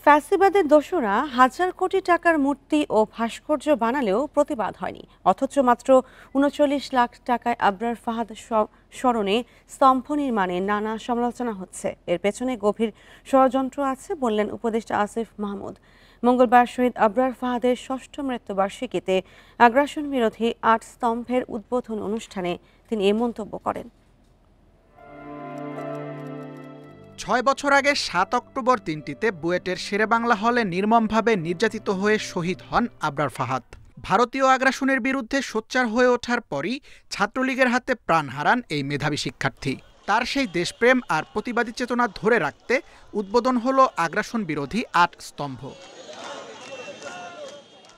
ফ্যাসিবাদের দোসররা হাজার কোটি টাকার মূর্তি ও ভাস্কর্য বানালেও প্রতিবাদ হয়নি, অথচ মাত্র ৩৯ লাখ টাকায় আবরার ফাহাদ স্মরণে স্তম্ভ নির্মাণে নানা সমালোচনা হচ্ছে। এর পেছনে গভীর ষড়যন্ত্র আছে বললেন উপদেষ্টা আসিফ মাহমুদ। মঙ্গলবার শহীদ আবরার ফাহাদের ৬ষ্ঠ মৃত্যুবার্ষিকীতে আগ্রাসন বিরোধী ৮ স্তম্ভের উদ্বোধন অনুষ্ঠানে তিনি এ মন্তব্য করেন। ৬ বছর আগে ৭ অক্টোবর দিনটিতে বুয়েটের শেরেবাংলা হলে নির্মমভাবে নির্যাতিত হয়ে শহীদ হন আবরার ফাহাদ। ভারতীয় আগ্রাসনের বিরুদ্ধে সোচ্চার হয়ে ওঠার পরই ছাত্রলীগের হাতে প্রাণ হারান এই মেধাবী শিক্ষার্থী। তার সেই দেশপ্রেম আর প্রতিবাদী চেতনা ধরে রাখতে উদ্বোধন হলো আগ্রাসন বিরোধী ৮ স্তম্ভ।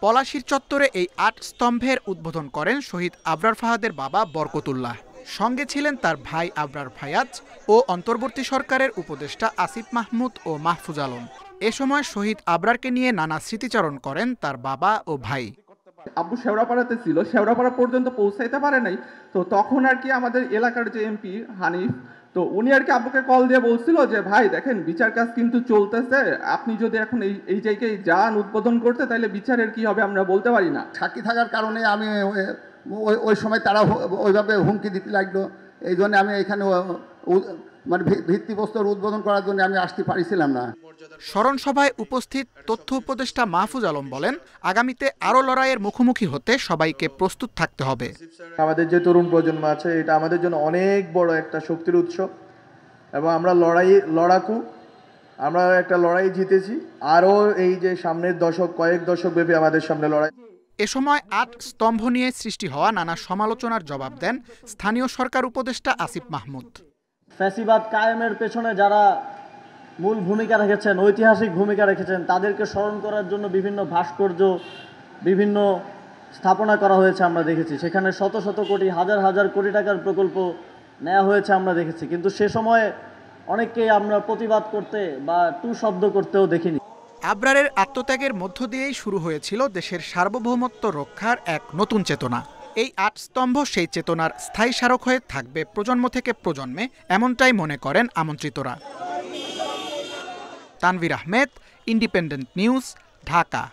পলাশীর চত্বরে এই ৮ স্তম্ভের উদ্বোধন করেন শহীদ আবরার ফাহাদের বাবা বরকতুল্লাহ। সঙ্গে ছিলেন তার ভাই আবরার ফায়াজ ও অন্তর্বর্তী সরকারের উপদেষ্টা আসিফ মাহমুদ ও মাহফুজ আলম। এ সময় শহীদ আবরারকে নিয়ে নানা স্মৃতিচারণ করেন তার বাবা ও ভাই। আব্বু শেওড়াপাড়াতে ছিল, শেওড়াপাড়া পর্যন্ত পৌঁছাইতে পারে নাই, তো তখন আর কি আমাদের এলাকার যে এমপি হানিফ, তো উনি আর কি আব্বুকে কল দিয়ে বলছিল যে ভাই দেখেন বিচার কাজ কিন্তু চলতেছে, আপনি যদি এখন এই জায়গায় যান উদ্বোধন করতে তাহলে বিচারের কি হবে আমরা বলতে পারি না। সাক্ষী থাকার কারণে আমি ওই সময় তারা ওইভাবে হুমকি দিতে লাগলো, এই জন্য আমি এখানে মানে ভিত্তিপ্রস্তর উদ্বোধন করার জন্য আমি আসতে পারিছিলাম না। স্মরণ সভায় উপস্থিত তথ্য উপদেষ্টা মাহফুজ আলম বলেন, আগামীতে আরও লড়াইয়ের মুখোমুখি হতে সবাইকে প্রস্তুত থাকতে হবে। আমাদের যে তরুণ প্রজন্ম আছে, এটা আমাদের জন্য অনেক বড় একটা শক্তির উৎস এবং আমরা লড়াকু, আমরা একটা লড়াই জিতেছি, আরও এই যে সামনের কয়েক দশক ব্যাপী আমাদের সামনে লড়াই। এ সময় ৮ স্তম্ভ নিয়ে সৃষ্টি হওয়া নানা সমালোচনার জবাব দেন স্থানীয় সরকার উপদেষ্টা আসিফ মাহমুদ। ফ্যাসিবাদ কায়েমের পেছনে যারা মূল ভূমিকা রেখেছেন, ঐতিহাসিক ভূমিকা রেখেছেন, তাদেরকে স্মরণ করার জন্য বিভিন্ন ভাস্কর্য, বিভিন্ন স্থাপনা করা হয়েছে আমরা দেখেছি। সেখানে শত শত কোটি, হাজার হাজার কোটি টাকার প্রকল্প নেওয়া হয়েছে আমরা দেখেছি, কিন্তু সে সময়ে অনেককেই আমরা প্রতিবাদ করতে বা টু শব্দ করতেও দেখিনি। আবরারের আত্মত্যাগের মধ্য দিয়েই শুরু হয়েছিল দেশের সার্বভৌমত্ব রক্ষার এক নতুন চেতনা। এই ৮ স্তম্ভ সেই চেতনার স্থায়ী স্মারক হয়ে থাকবে প্রজন্ম থেকে প্রজন্মে, এমনটাই মনে করেন আমন্ত্রিতরা। Tanvir Ahmed, Independent News, Dhaka.